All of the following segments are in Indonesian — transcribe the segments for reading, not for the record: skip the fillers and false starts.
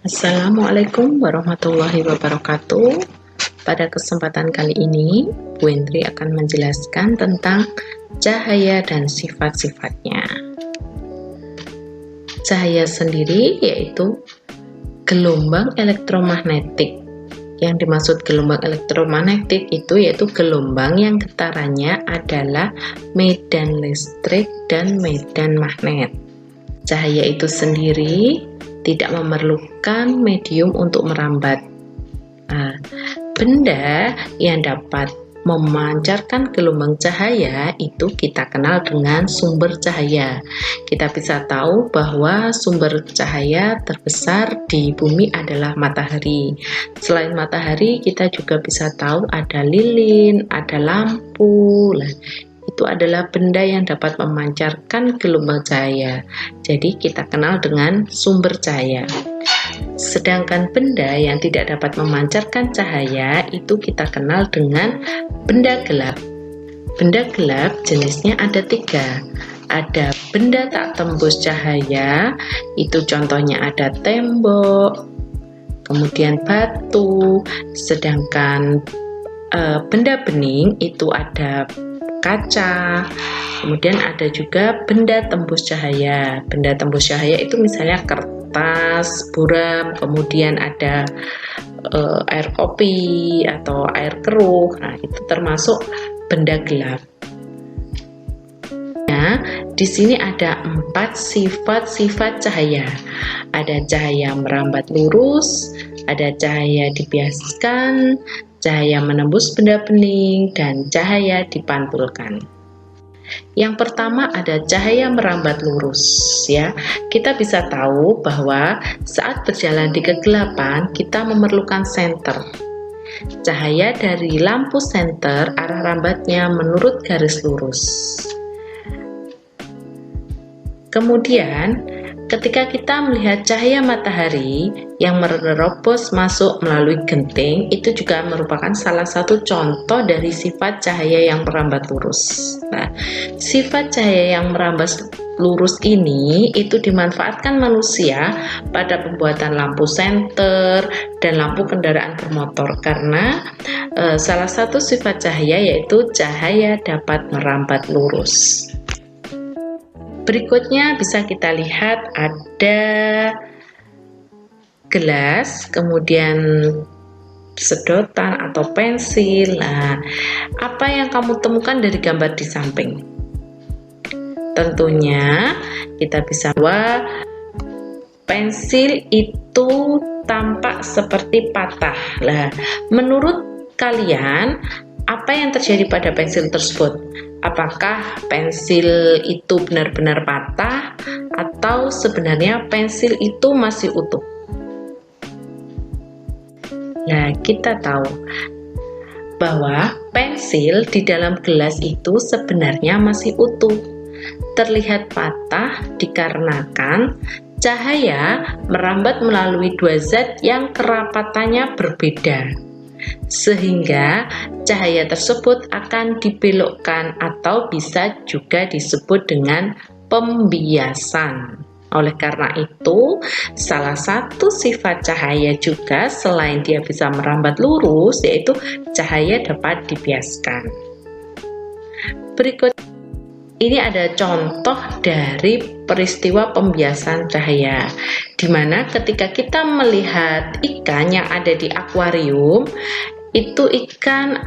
Assalamualaikum warahmatullahi wabarakatuh. Pada kesempatan kali ini, Bu Endri akan menjelaskan tentang cahaya dan sifat-sifatnya. Cahaya sendiri yaitu gelombang elektromagnetik. Yang dimaksud gelombang elektromagnetik itu yaitu gelombang yang getarannya adalah medan listrik dan medan magnet. Cahaya itu sendiri tidak memerlukan medium untuk merambat. Benda yang dapat memancarkan gelombang cahaya itu kita kenal dengan sumber cahaya. Kita bisa tahu bahwa sumber cahaya terbesar di bumi adalah matahari. Selain matahari, kita juga bisa tahu ada lilin, ada lampu. Itu adalah benda yang dapat memancarkan gelombang cahaya. Jadi kita kenal dengan sumber cahaya. Sedangkan benda yang tidak dapat memancarkan cahaya itu kita kenal dengan benda gelap. Benda gelap jenisnya ada 3. Ada benda tak tembus cahaya, itu contohnya ada tembok, kemudian batu. Sedangkan benda bening itu ada kaca. Kemudian ada juga benda tembus cahaya. Benda tembus cahaya itu misalnya kertas, buram, kemudian ada air kopi atau air keruh. Nah, itu termasuk benda gelap. Nah, di sini ada 4 sifat-sifat cahaya. Ada cahaya merambat lurus, ada cahaya dibiaskan, cahaya menembus benda bening, dan cahaya dipantulkan. Yang pertama ada cahaya merambat lurus, ya. Kita bisa tahu bahwa saat berjalan di kegelapan kita memerlukan senter. Cahaya dari lampu senter arah rambatnya menurut garis lurus. Kemudian ketika kita melihat cahaya matahari yang menerobos masuk melalui genting, itu juga merupakan salah satu contoh dari sifat cahaya yang merambat lurus. Nah, sifat cahaya yang merambat lurus ini itu dimanfaatkan manusia pada pembuatan lampu senter dan lampu kendaraan bermotor karena salah satu sifat cahaya yaitu cahaya dapat merambat lurus. Berikutnya bisa kita lihat ada gelas, kemudian sedotan atau pensil. Nah, apa yang kamu temukan dari gambar di samping? Tentunya kita bisa bahwa pensil itu tampak seperti patah. Nah, menurut kalian apa yang terjadi pada pensil tersebut? Apakah pensil itu benar-benar patah atau sebenarnya pensil itu masih utuh? Nah, kita tahu bahwa pensil di dalam gelas itu sebenarnya masih utuh. Terlihat patah dikarenakan cahaya merambat melalui 2 zat yang kerapatannya berbeda, sehingga cahaya tersebut akan dibelokkan atau bisa juga disebut dengan pembiasan. Oleh karena itu, salah satu sifat cahaya juga selain dia bisa merambat lurus, yaitu cahaya dapat dibiaskan. Berikut ini ada contoh dari peristiwa pembiasan cahaya, di mana ketika kita melihat ikan yang ada di akuarium, itu ikan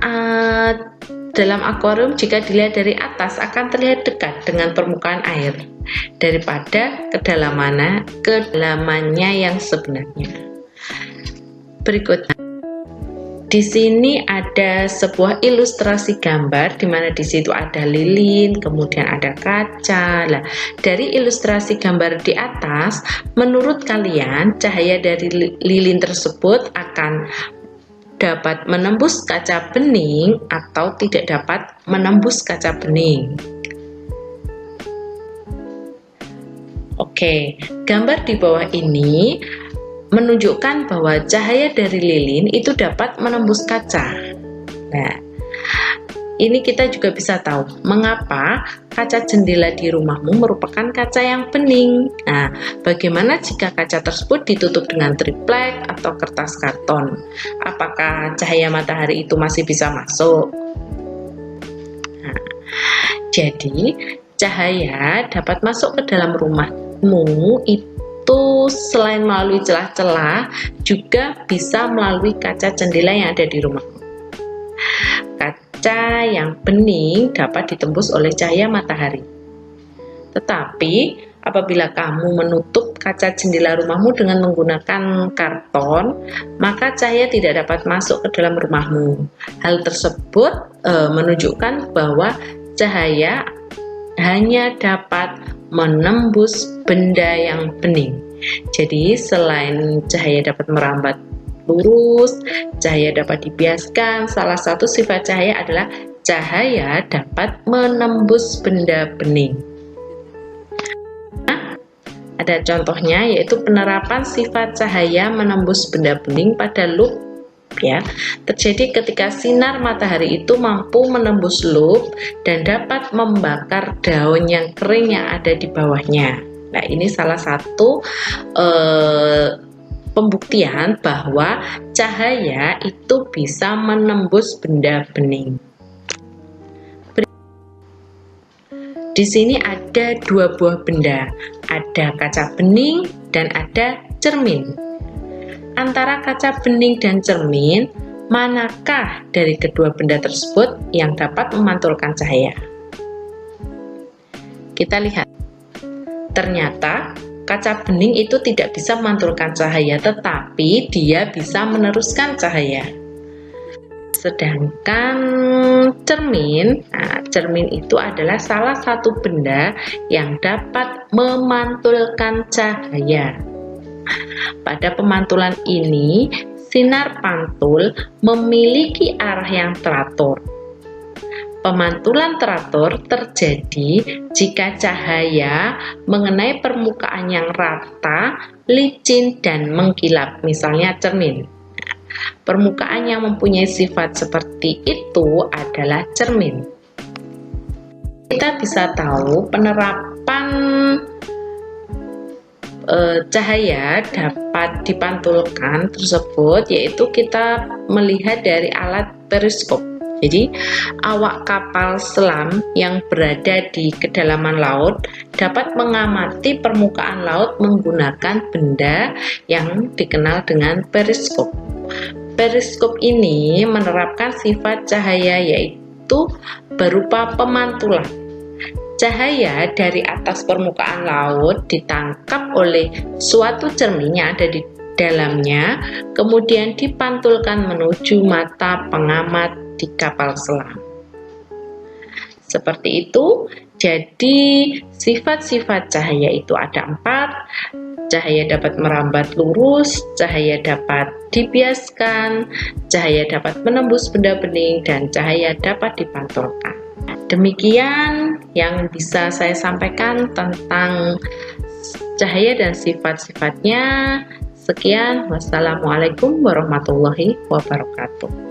dalam akuarium jika dilihat dari atas akan terlihat dekat dengan permukaan air daripada kedalamannya yang sebenarnya. Berikutnya, di sini ada sebuah ilustrasi gambar di mana di situ ada lilin, kemudian ada kaca. Nah, dari ilustrasi gambar di atas, menurut kalian cahaya dari lilin tersebut akan dapat menembus kaca bening atau tidak dapat menembus kaca bening? Oke, gambar di bawah ini menunjukkan bahwa cahaya dari lilin itu dapat menembus kaca. Nah, ini kita juga bisa tahu mengapa kaca jendela di rumahmu merupakan kaca yang bening. Nah, bagaimana jika kaca tersebut ditutup dengan triplek atau kertas karton? Apakah cahaya matahari itu masih bisa masuk? Nah, jadi cahaya dapat masuk ke dalam rumahmu itu selain melalui celah-celah, juga bisa melalui kaca jendela yang ada di rumahmu. Kaca yang bening dapat ditembus oleh cahaya matahari. Tetapi apabila kamu menutup kaca jendela rumahmu dengan menggunakan karton, maka cahaya tidak dapat masuk ke dalam rumahmu. Hal tersebut menunjukkan bahwa cahaya hanya dapat menembus benda yang bening. Jadi selain cahaya dapat merambat lurus, cahaya dapat dibiaskan, salah satu sifat cahaya adalah cahaya dapat menembus benda bening. Nah, ada contohnya yaitu penerapan sifat cahaya menembus benda bening pada loop ya. Terjadi ketika sinar matahari itu mampu menembus loop dan dapat membakar daun yang kering yang ada di bawahnya. Nah, ini salah satu pembuktian bahwa cahaya itu bisa menembus benda bening. Di sini ada dua buah benda, ada kaca bening dan ada cermin. Antara kaca bening dan cermin, manakah dari kedua benda tersebut yang dapat memantulkan cahaya? Kita lihat. Ternyata kaca bening itu tidak bisa memantulkan cahaya, tetapi dia bisa meneruskan cahaya. Sedangkan cermin, cermin itu adalah salah satu benda yang dapat memantulkan cahaya. Pada pemantulan ini, sinar pantul memiliki arah yang teratur. Pemantulan teratur terjadi jika cahaya mengenai permukaan yang rata, licin, dan mengkilap, misalnya cermin. Permukaan yang mempunyai sifat seperti itu adalah cermin. Kita bisa tahu penerapan cahaya dapat dipantulkan tersebut yaitu kita melihat dari alat periskop. Jadi awak kapal selam yang berada di kedalaman laut dapat mengamati permukaan laut menggunakan benda yang dikenal dengan periskop. Periskop ini menerapkan sifat cahaya yaitu berupa pemantulan. Cahaya dari atas permukaan laut ditangkap oleh suatu cermin yang ada di dalamnya, kemudian dipantulkan menuju mata pengamat di kapal selam. Seperti itu, jadi sifat-sifat cahaya itu ada 4. Cahaya dapat merambat lurus, cahaya dapat dibiaskan, cahaya dapat menembus benda bening, dan cahaya dapat dipantulkan. Demikian yang bisa saya sampaikan tentang cahaya dan sifat-sifatnya. Sekian, wassalamualaikum warahmatullahi wabarakatuh.